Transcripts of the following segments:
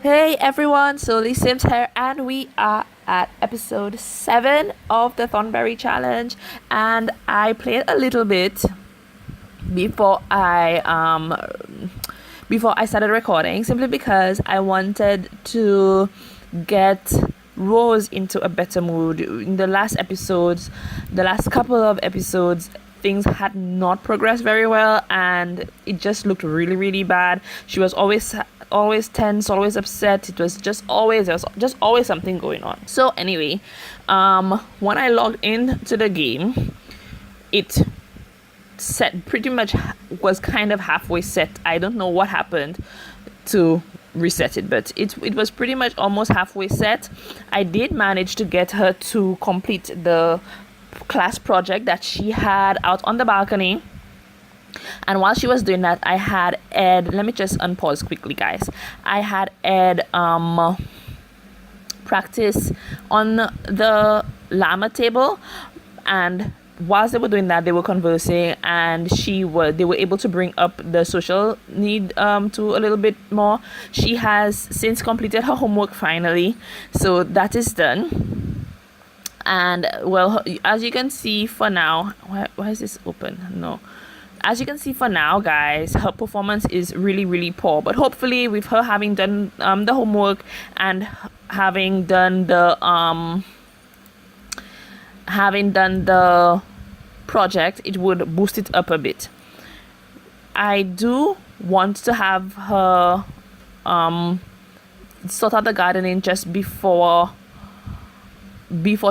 Hey everyone, SolieSims here, and we are at episode 7 of the Thornberry Challenge. And I played a little bit before I started recording, simply because I wanted to get Rose into a better mood. In the last couple of episodes, things had not progressed very well, and it just looked really, really bad. She was always tense, always upset. It was just always something going on. So anyway, when I logged into the game, it set pretty much was kind of halfway set. I don't know what happened to reset it, but it was pretty much almost halfway set. I did manage to get her to complete the class project that she had out on the balcony. And while she was doing that, I had Ed, let me just unpause quickly, guys. I had Ed practice on the llama table, and whilst they were doing that, they were conversing, and they were able to bring up the social need to a little bit more. She has since completed her homework finally, so that is done. And well, as you can see for now, why is this open? No. As you can see for now, guys, her performance is really, really poor. But hopefully, with her having done the homework and having done the project, it would boost it up a bit. I do want to have her sort out the gardening just before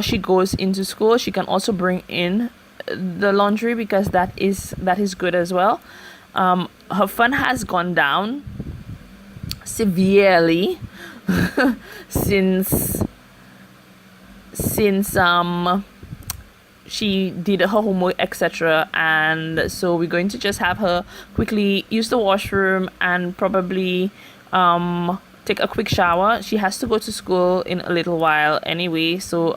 she goes into school. She can also bring in the laundry, because that is good as well. Her fun has gone down severely since she did her homework, etc. And so we're going to just have her quickly use the washroom and probably take a quick shower. She has to go to school in a little while anyway, so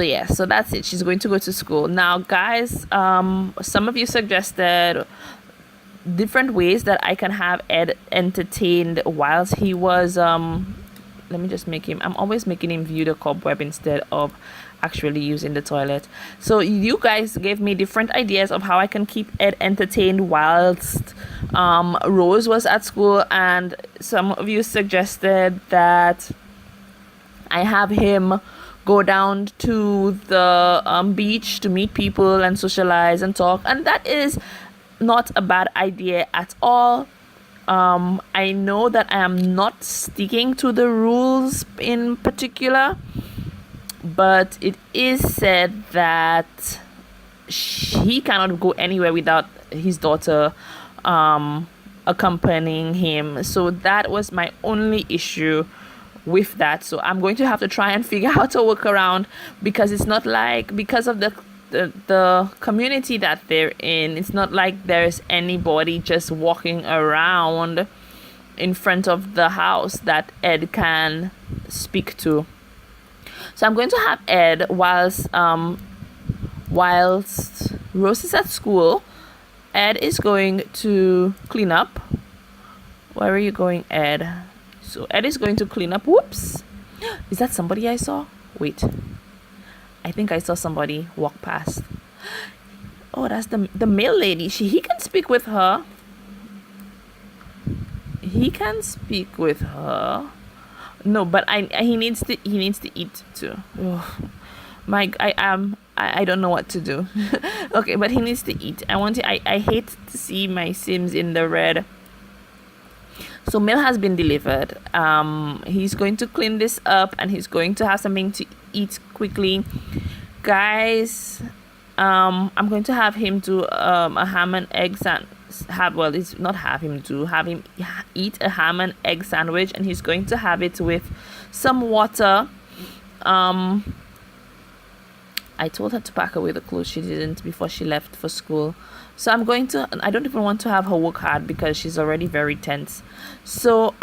yeah, so that's it. She's going to go to school now, guys. Some of you suggested different ways that I can have Ed entertained whilst he was let me just make him, I'm always making him view the cobweb instead of actually using the toilet. So you guys gave me different ideas of how I can keep Ed entertained whilst Rose was at school, and some of you suggested that I have him go down to the beach to meet people and socialize and talk, and that is not a bad idea at all. I know that I am not sticking to the rules in particular, but it is said that he cannot go anywhere without his daughter accompanying him. So that was my only issue with that. So I'm going to have to try and figure out a workaround, because it's not like, because of the community that they're in, it's not like there's anybody just walking around in front of the house that Ed can speak to. So I'm going to have Ed whilst Rose is at school. Ed is going to clean up. Where are you going, Ed? So Ed is going to clean up. Whoops. Is that somebody I saw? Wait. I think I saw somebody walk past. Oh, that's the male lady. He can speak with her. He can speak with her. No, but he needs to eat too. Ugh. I don't know what to do. Okay, but he needs to eat. I hate to see my Sims in the red. So mail has been delivered. He's going to clean this up, and he's going to have something to eat quickly, guys. I'm going to have him do a ham and egg have him eat a ham and egg sandwich, and he's going to have it with some water. I told her to pack away the clothes. She didn't before she left for school. So I don't even want to have her work hard, because she's already very tense. So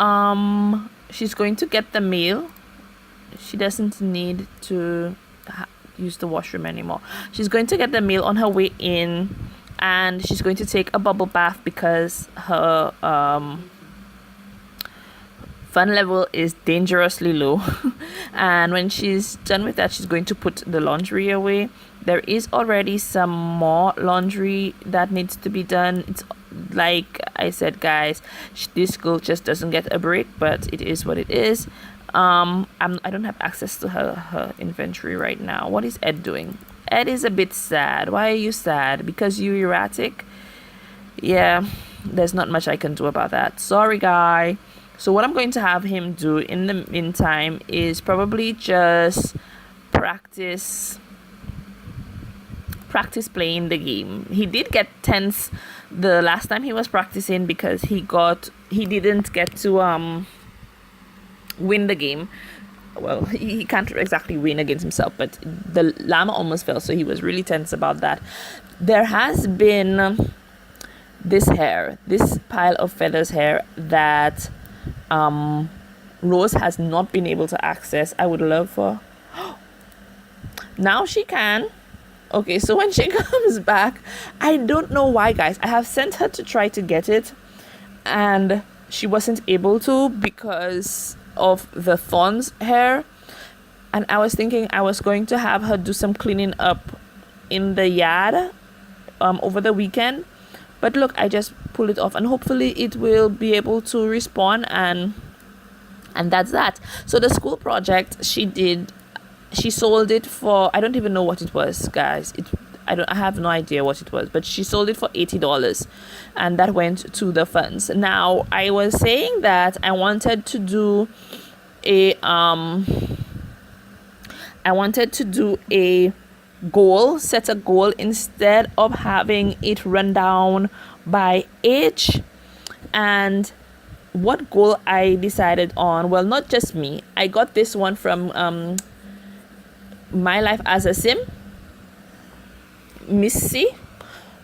she's going to get the meal. She doesn't need to use the washroom anymore. She's going to get the meal on her way in, and she's going to take a bubble bath, because her Fun level is dangerously low. And when she's done with that, she's going to put the laundry away. There is already some more laundry that needs to be done. It's like I said, guys, this girl just doesn't get a break, but it is what it is. I don't have access to her inventory right now. What is Ed doing? Ed is a bit sad. Why are you sad? Because you're erratic? Yeah, there's not much I can do about that. Sorry, guy. So what I'm going to have him do in the meantime is probably just practice playing the game. He did get tense the last time he was practicing because he didn't get to win the game. Well, he can't exactly win against himself, but the llama almost fell, so he was really tense about that. There has been this pile of feathers hair that Rose has not been able to access. I would love for now she can. Okay, so when she comes back, I don't know why, guys. I have sent her to try to get it, and she wasn't able to because of the thorns hair. And I was thinking I was going to have her do some cleaning up in the yard over the weekend. But look, I just pulled it off, and hopefully it will be able to respawn, and that's that. So the school project she sold it for, I don't even know what it was, guys. I have no idea what it was, but she sold it for $80, and that went to the funds. Now, I was saying that I wanted to do a set a goal instead of having it run down by age. And what goal I decided on, well, not just me, I got this one from My Life as a Sim, Missy,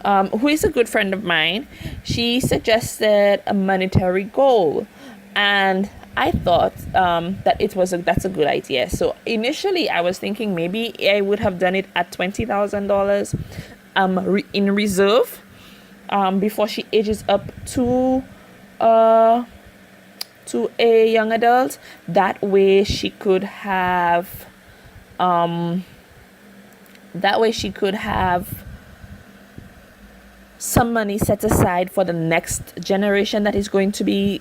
who is a good friend of mine. She suggested a monetary goal, and I thought that's a good idea. So initially I was thinking maybe I would have done it at $20,000 in reserve before she ages up to a young adult. That way she could have some money set aside for the next generation that is going to be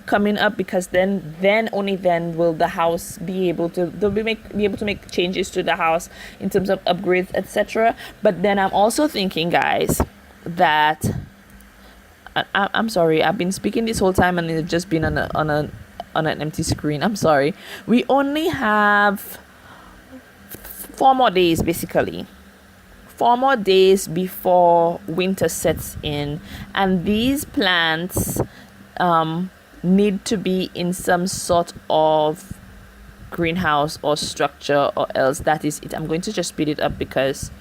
coming up, because then only then will the house be able to make changes to the house in terms of upgrades, etc. But then I'm also thinking, guys, that I'm sorry, I've been speaking this whole time and it's just been on an empty screen. I'm sorry. We only have 4 more days, basically 4 more days before winter sets in, and these plants need to be in some sort of greenhouse or structure, or else that is it. I'm going to just speed it up because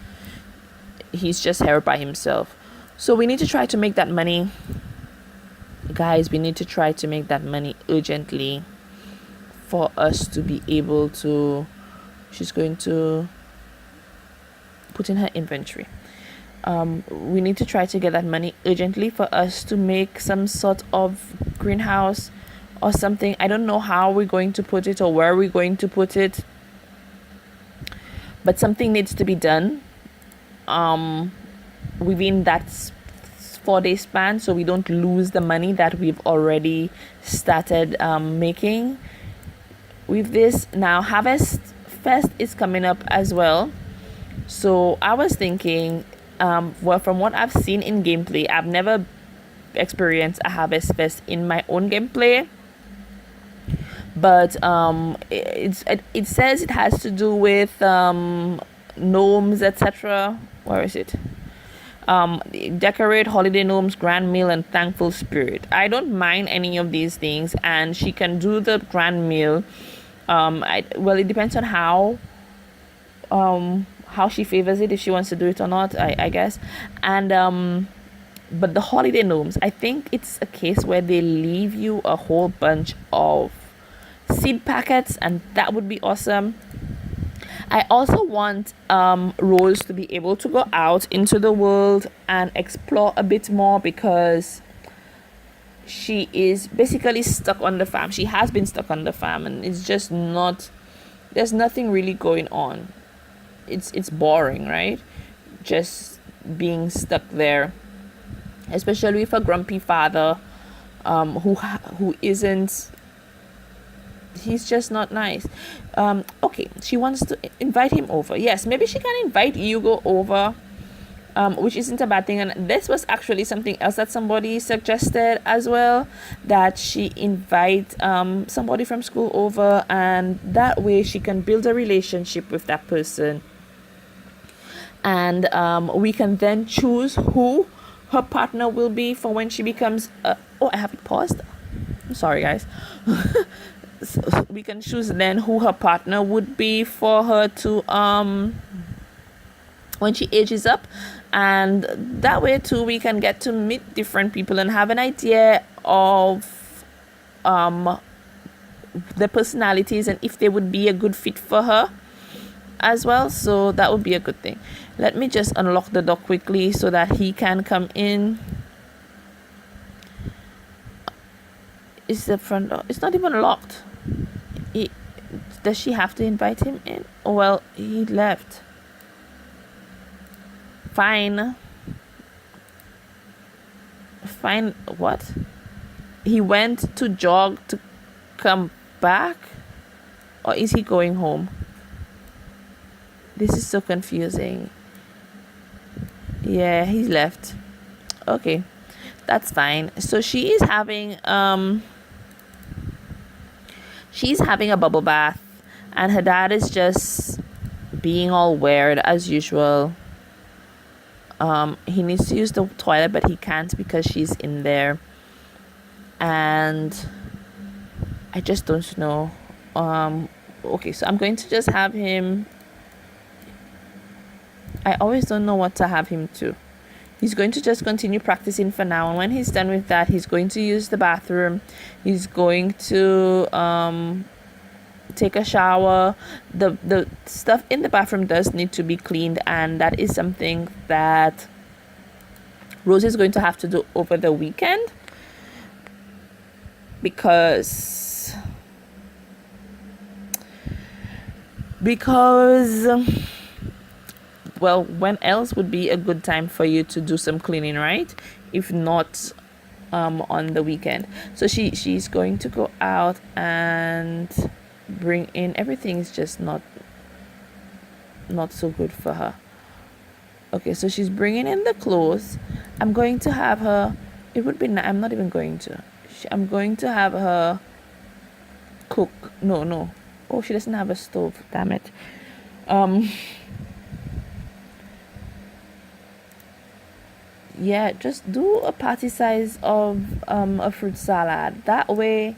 he's just here by himself. So we need to try to make that money, guys. We need to try to make that money urgently for us to be able to. She's going to put in her inventory. We need to try to get that money urgently for us to make some sort of greenhouse or something. I don't know how we're going to put it or where we're going to put it, but something needs to be done within that 4-day span, so we don't lose the money that we've already started making with this. Now, Harvest Fest is coming up as well, so I was thinking, well, from what I've seen in gameplay, I've never experienced a Harvest Fest in my own gameplay, but it says it has to do with gnomes, etc. Where is it? Decorate holiday gnomes, grand meal, and thankful spirit. I don't mind any of these things, and she can do the grand meal. Well, it depends on how she favors it, if she wants to do it or not, I guess. And but the holiday gnomes, I think it's a case where they leave you a whole bunch of seed packets, and that would be awesome. I also want Rose to be able to go out into the world and explore a bit more, because she is basically stuck on the farm. She has been stuck on the farm, and it's just not, there's nothing really going on. It's boring, right? Just being stuck there, especially with a grumpy father, who isn't, he's just not nice. Okay, she wants to invite him over. Yes, maybe she can invite Hugo over, which isn't a bad thing. And this was actually something else that somebody suggested as well, that she invite somebody from school over, and that way she can build a relationship with that person. And we can then choose who her partner will be for when she becomes. Oh, I have it paused. I'm sorry, guys. So we can choose then who her partner would be for her to when she ages up, and that way too we can get to meet different people and have an idea of their personalities and if they would be a good fit for her as well. So that would be a good thing. Let me just unlock the door quickly so that he can come in. Is the front door, it's not even locked. Does she have to invite him in? Oh, well, he left. Fine. What? He went to jog to come back? Or is he going home? This is so confusing. Yeah, he's left. Okay, that's fine. So she is having she's having a bubble bath, and her dad is just being all weird as usual. He needs to use the toilet, but he can't because she's in there, and I just don't know. Okay, so I'm going to just have him. I always don't know what to have him to. He's going to just continue practicing for now, and when he's done with that, he's going to use the bathroom. He's going to take a shower. The stuff in the bathroom does need to be cleaned, and that is something that Rose is going to have to do over the weekend, because well, when else would be a good time for you to do some cleaning, right? If not on the weekend. So she's going to go out and bring in, everything is just not so good for her. Okay, so she's bringing in the clothes. I'm going to have her, it would be I'm not even going to, I'm going to have her cook. No, oh, she doesn't have a stove, damn it. Yeah, just do a party size of a fruit salad. That way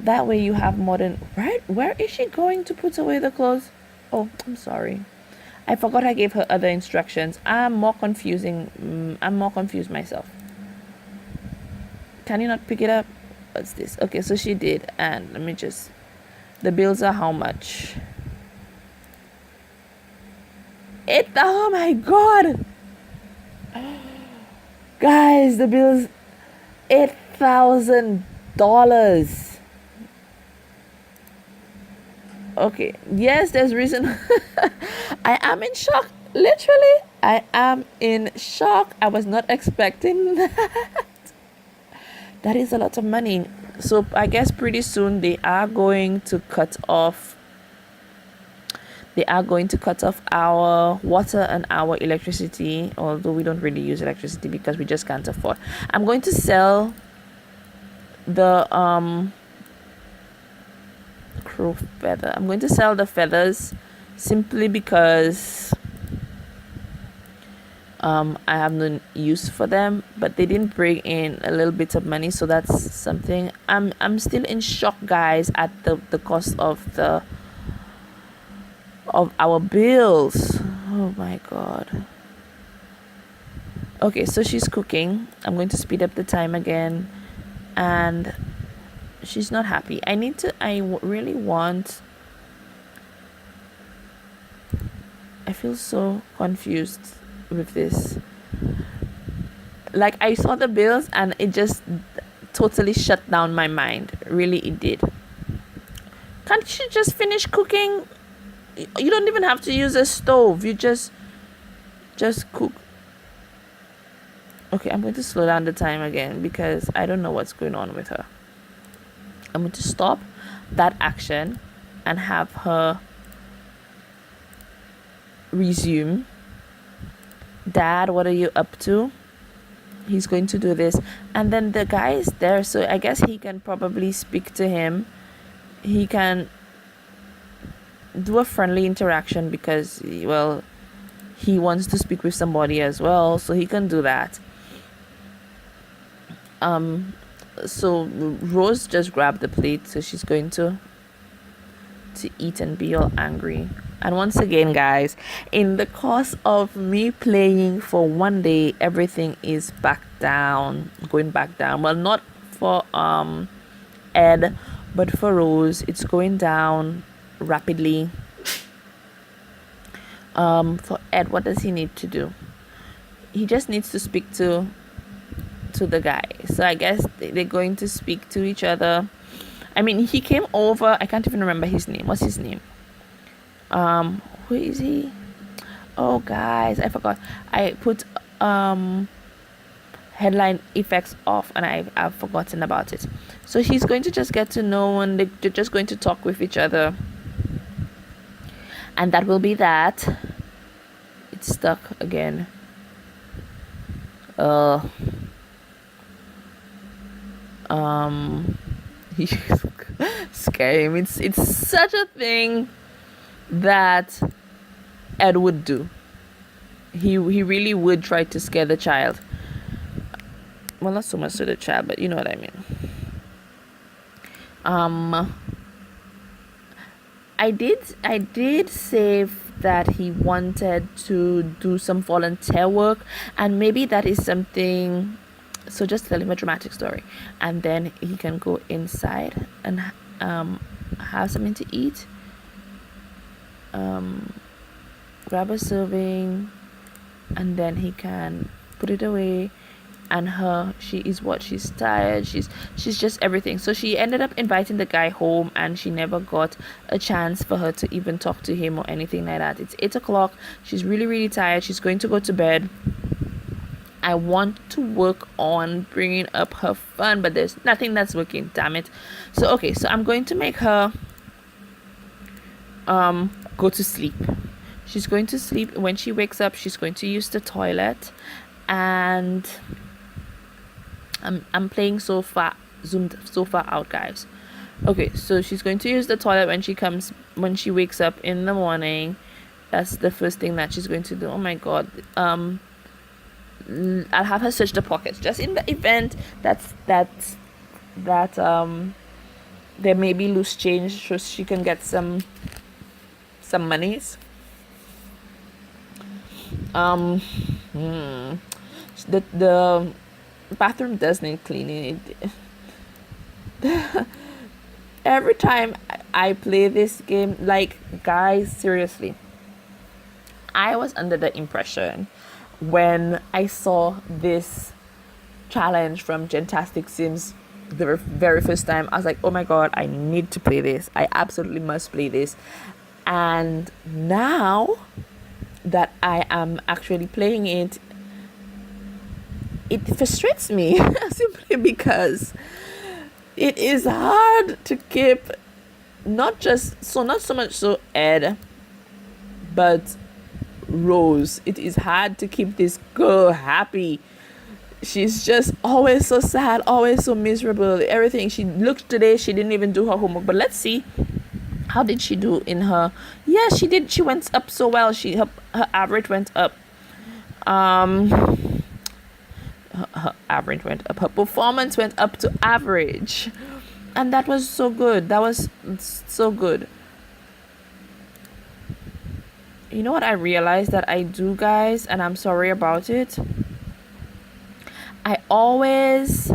you have more than, right? Where is she going to put away the clothes? Oh, I'm sorry, I forgot I gave her other instructions. I'm more confused myself. Can you not pick it up? What's this? Okay, so she did, and let me just, the bills are how much? Oh my god, guys, the bill's $8,000. Okay, yes, there's reason. I am in shock. Literally, I am in shock. I was not expecting that. That is a lot of money. So I guess pretty soon they are going to cut off our water and our electricity, although we don't really use electricity because we just can't afford. I'm going to sell the crow feather. I'm going to sell the feathers simply because I have no use for them, but they didn't bring in a little bit of money, so that's something. I'm still in shock, guys, at the cost of our bills. Oh my god. Okay, so she's cooking. I'm going to speed up the time again, and she's not happy. Really want, I feel so confused with this. Like, I saw the bills and it just totally shut down my mind. Really, it did. Can't you just finish cooking? You don't even have to use a stove. You just cook. Okay, I'm going to slow down the time again because I don't know what's going on with her. I'm going to stop that action and have her resume. Dad, what are you up to? He's going to do this. And then the guy is there, so I guess he can probably speak to him. He can do a friendly interaction because, well, he wants to speak with somebody as well, so he can do that. So Rose just grabbed the plate, so she's going to eat and be all angry. And once again, guys, in the course of me playing for one day, everything is going back down. Well, not for Ed, but for Rose, it's going down rapidly. For Ed, what does he need to do? He just needs to speak to the guy. So I guess they're going to speak to each other. I mean, he came over. I can't even remember his name. What's his name? Who is he? Oh, guys, I forgot. I put headline effects off and I've forgotten about it. So he's going to just get to know, and they're just going to talk with each other. And that will be that. It's stuck again. Scare him. It's such a thing that Ed would do. He really would try to scare the child. Well, not so much to the child, but you know what I mean. I did save that he wanted to do some volunteer work, and maybe that is something. So just tell him a dramatic story, and then he can go inside and have something to eat. Grab a serving, and then he can put it away. And she's tired, she's just everything. So she ended up inviting the guy home, and she never got a chance for her to even talk to him or anything like that. It's 8 o'clock. She's really, really tired. She's going to go to bed. I want to work on bringing up her fun, but there's nothing that's working, damn it. So I'm going to make her go to sleep. She's going to sleep. When she wakes up, she's going to use the toilet, and I'm playing so far out, guys. Okay, so she's going to use the toilet when she wakes up in the morning. That's the first thing that she's going to do. Oh my god. I'll have her search the pockets just in the event that there may be loose change, so she can get some monies. The bathroom does need cleaning. Every time I play this game, like, guys, seriously, I was under the impression when I saw this challenge from Gentastic Sims the very first time, I was like, oh my god, I need to play this. I absolutely must play this. And now that I am actually playing it, it frustrates me simply because it is hard to keep not so much so Ed, but Rose. It is hard to keep this girl happy. She's just always so sad, always so miserable. Everything she looked today, she didn't even do her homework. But let's see, how did she do in her? Yeah, she did. She went up so well. Her average went up. Her average went up. Her performance went up to average, and that was so good. That was so good. You know what I realized that I do, guys, and I'm sorry about it. I always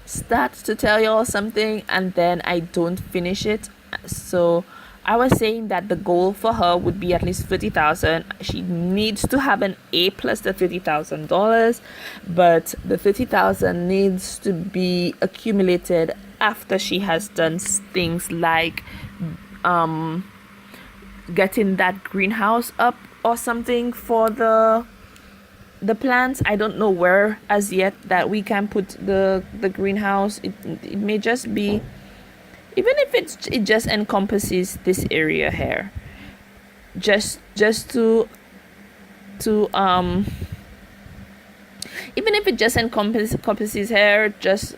start to tell y'all something and then I don't finish it. So I was saying that the goal for her would be at least 50,000. She needs to have an A plus the $50,000, but the 50,000 needs to be accumulated after she has done things like getting that greenhouse up or something for the plants. I don't know where as yet that we can put the greenhouse. It may just be, even if it just encompasses this area here, just to even if it just encompasses here, just,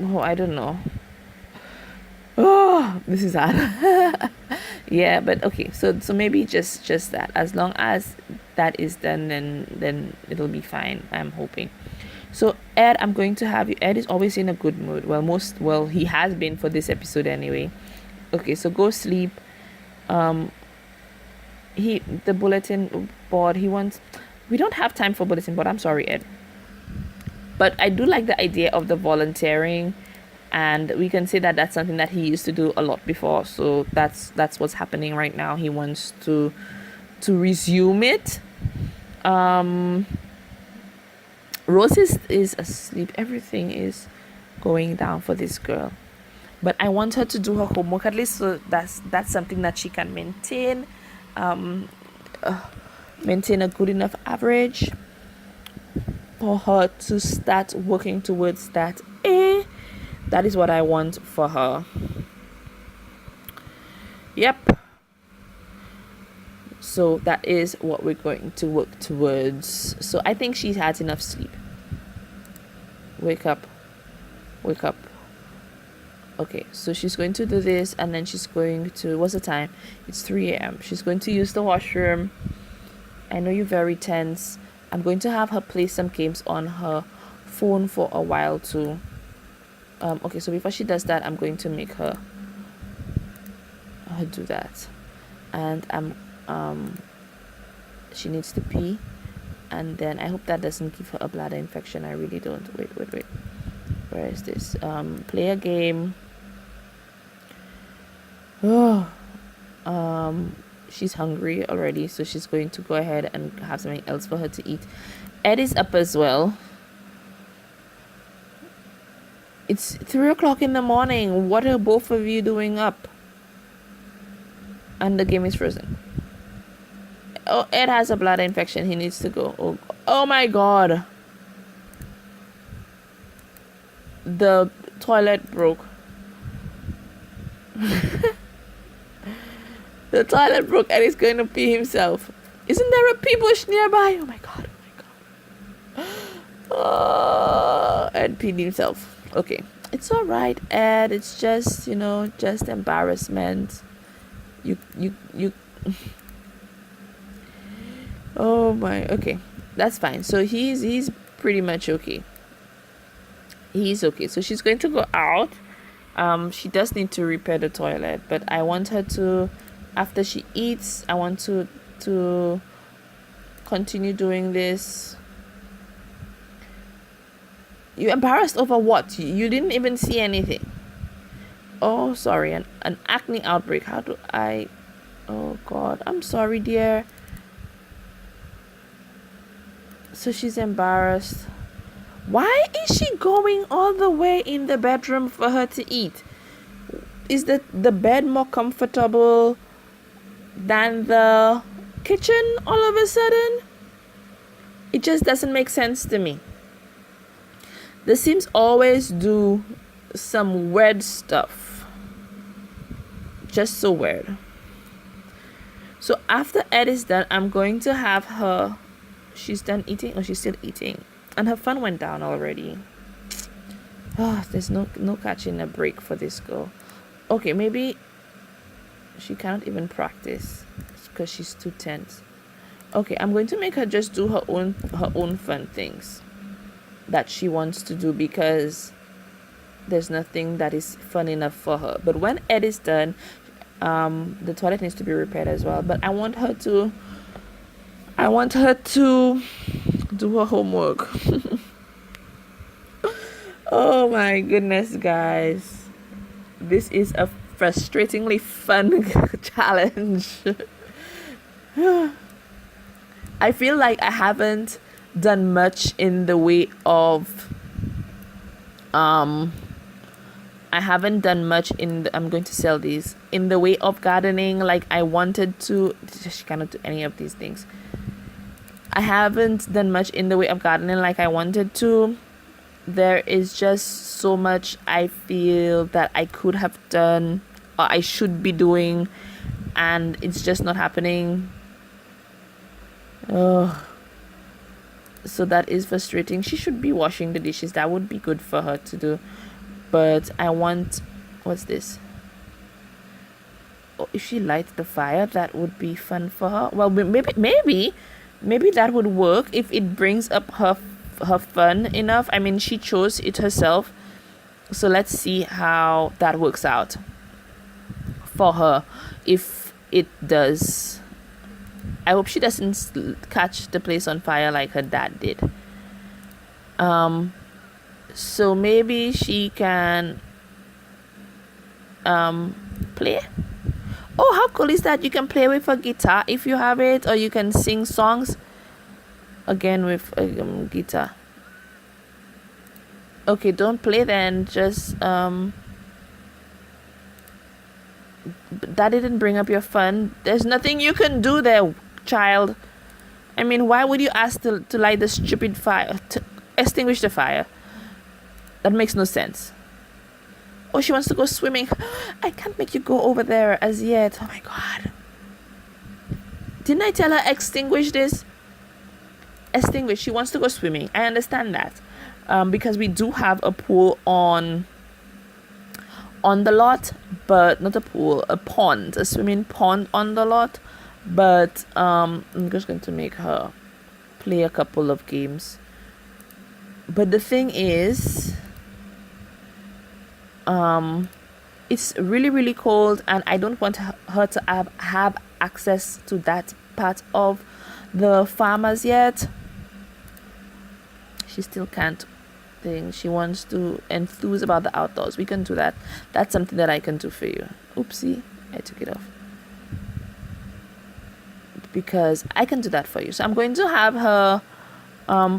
oh, I don't know. Oh, this is hard. Yeah, but okay, so maybe just that, as long as that is done, then it'll be fine, I'm hoping. So Ed, I'm going to have you. Ed is always in a good mood. Well, he has been for this episode anyway. Okay, so go sleep. The bulletin board, he wants, we don't have time for bulletin board, I'm sorry, Ed. But I do like the idea of the volunteering, and we can say that that's something that he used to do a lot before. So that's what's happening right now. He wants to resume it. Rose is asleep. Everything is going down for this girl, but I want her to do her homework at least, so that's something that she can maintain maintain a good enough average for her to start working towards that A. That is what I want for her. Yep. So that is what we're going to work towards. So I think she has enough sleep. Wake up. Okay, so she's going to do this, and then she's going to, what's the time? It's 3 a.m. She's going to use the washroom. I know you're very tense. I'm going to have her play some games on her phone for a while too. Okay, so before she does that, I'm going to make her do that. And she needs to pee, and then I hope that doesn't give her a bladder infection. I really don't. Wait, where is this? Play a game. She's hungry already, so she's going to go ahead and have something else for her to eat. Ed is up as well. It's 3 o'clock in the morning. What are both of you doing up? And the game is frozen. Oh, Ed has a bladder infection. He needs to go. Oh my god. The toilet broke. The toilet broke and he's going to pee himself. Isn't there a pee bush nearby? Oh my god. Oh, Ed peed himself. Okay. It's alright, Ed. It's just, just embarrassment. You Oh my, okay. That's fine. So he's pretty much okay. He's okay. So she's going to go out. She does need to repair the toilet, but I want her to, after she eats, I want to continue doing this. You embarrassed over what? You didn't even see anything. Oh, sorry, an acne outbreak. How do I? Oh God, I'm sorry, dear. So she's embarrassed. Why is she going all the way in the bedroom for her to eat? Is the bed more comfortable than the kitchen all of a sudden? It just doesn't make sense to me. The Sims always do some weird stuff. Just so weird. So after Ed is done, I'm going to have her. She's done eating, or she's still eating, and her phone went down already. Oh, there's no catching a break for this girl. Okay, maybe she cannot even practice because she's too tense. Okay, I'm going to make her just do her own fun things that she wants to do, because there's nothing that is fun enough for her. But when Ed is done, the toilet needs to be repaired as well. But I want her to do her homework. Oh my goodness, guys. This is a frustratingly fun challenge. I feel like I haven't done much in the way of I haven't done much I'm going to sell these in the way of gardening like I wanted to. She cannot do any of these things. I haven't done much in the way of gardening like I wanted to. There is just so much I feel that I could have done or I should be doing, and it's just not happening. Oh, so that is frustrating. She should be washing the dishes. That would be good for her to do. But I want, what's this? Oh, if she lights the fire, that would be fun for her. Well, maybe that would work if it brings up her fun enough. I mean, she chose it herself. So let's see how that works out for her if it does. I hope she doesn't catch the place on fire like her dad did. So maybe she can play. Oh, how cool is that? You can play with a guitar if you have it, or you can sing songs again with a guitar. Okay, don't play then. Just that didn't bring up your fun. There's nothing you can do there, child. I mean, why would you ask to light the stupid fire, to extinguish the fire? That makes no sense. Oh, she wants to go swimming. I can't make you go over there as yet. Oh my god. Didn't I tell her extinguish this? Extinguish. She wants to go swimming. I understand that. Because we do have a pool on the lot, but not a pool, a pond, a swimming pond on the lot. But I'm just going to make her play a couple of games. But the thing is, it's really, really cold, and I don't want her to have access to that part of the farmers yet. She still can't think. She wants to enthuse about the outdoors. We can do that. That's something that I can do for you. Oopsie, I took it off. Because I can do that for you. So I'm going to have her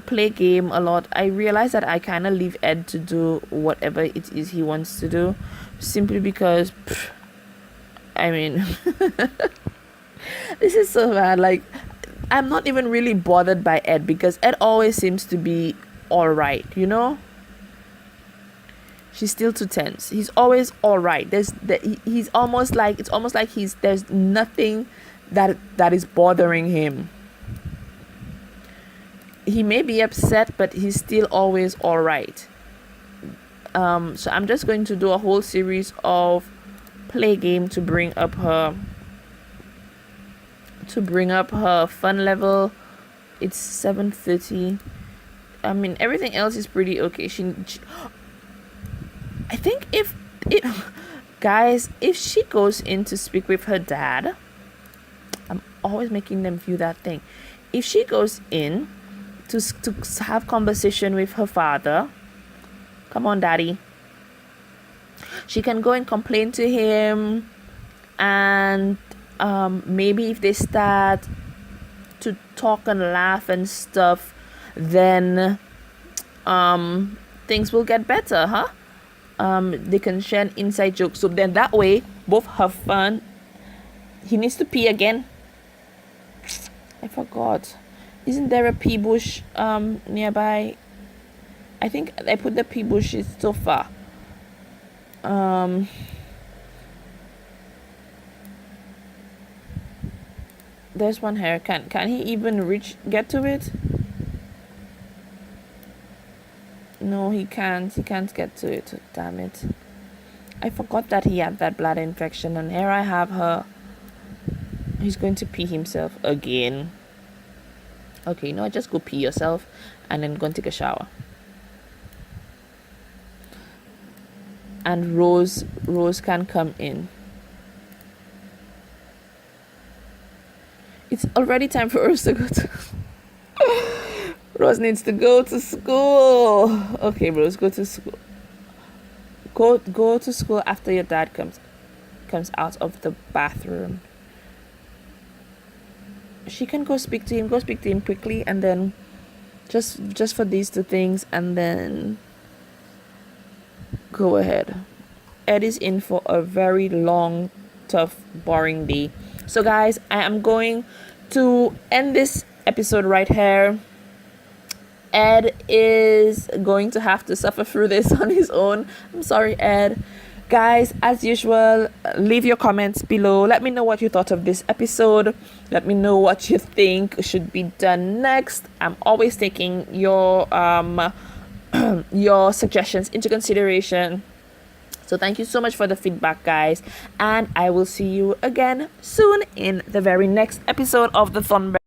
play game a lot. I realize that I kind of leave Ed to do whatever it is he wants to do, simply because I mean this is so bad. Like, I'm not even really bothered by Ed, because Ed always seems to be all right, you know. She's still too tense. He's always all right. He's almost like, it's almost like there's nothing that is bothering him. He may be upset, but he's still always all right. So I'm just going to do a whole series of play game to bring up her fun level. It's 7:30. I mean, everything else is pretty okay. I think if she goes in to speak with her dad, I'm always making them view that thing. If she goes in to have conversation with her father, come on, daddy, she can go and complain to him, and maybe if they start to talk and laugh and stuff, then things will get better, huh? They can share an inside joke, so then that way both have fun. He needs to pee again. I forgot. Isn't there a pea bush nearby? I think I put the pea bushes so far. There's one here. Can he even get to it? No, he can't. He can't get to it. Damn it. I forgot that he had that bladder infection, and here I have her. He's going to pee himself again. Okay, no, just go pee yourself and then go and take a shower. And Rose can come in. It's already time for Rose to go to Rose needs to go to school. Okay, Rose, go to school. Go to school after your dad comes. comes out of the bathroom. She can go speak to him. Go speak to him quickly, and then just for these two things, and then go ahead. Ed is in for a very long, tough, boring day. So guys, I am going to end this episode right here. Ed is going to have to suffer through this on his own. I'm sorry, Ed. Guys, as usual, leave your comments below. Let me know what you thought of this episode. Let me know what you think should be done next. I'm always taking your your suggestions into consideration. So thank you so much for the feedback, guys, and I will see you again soon in the very next episode of the Thornberry.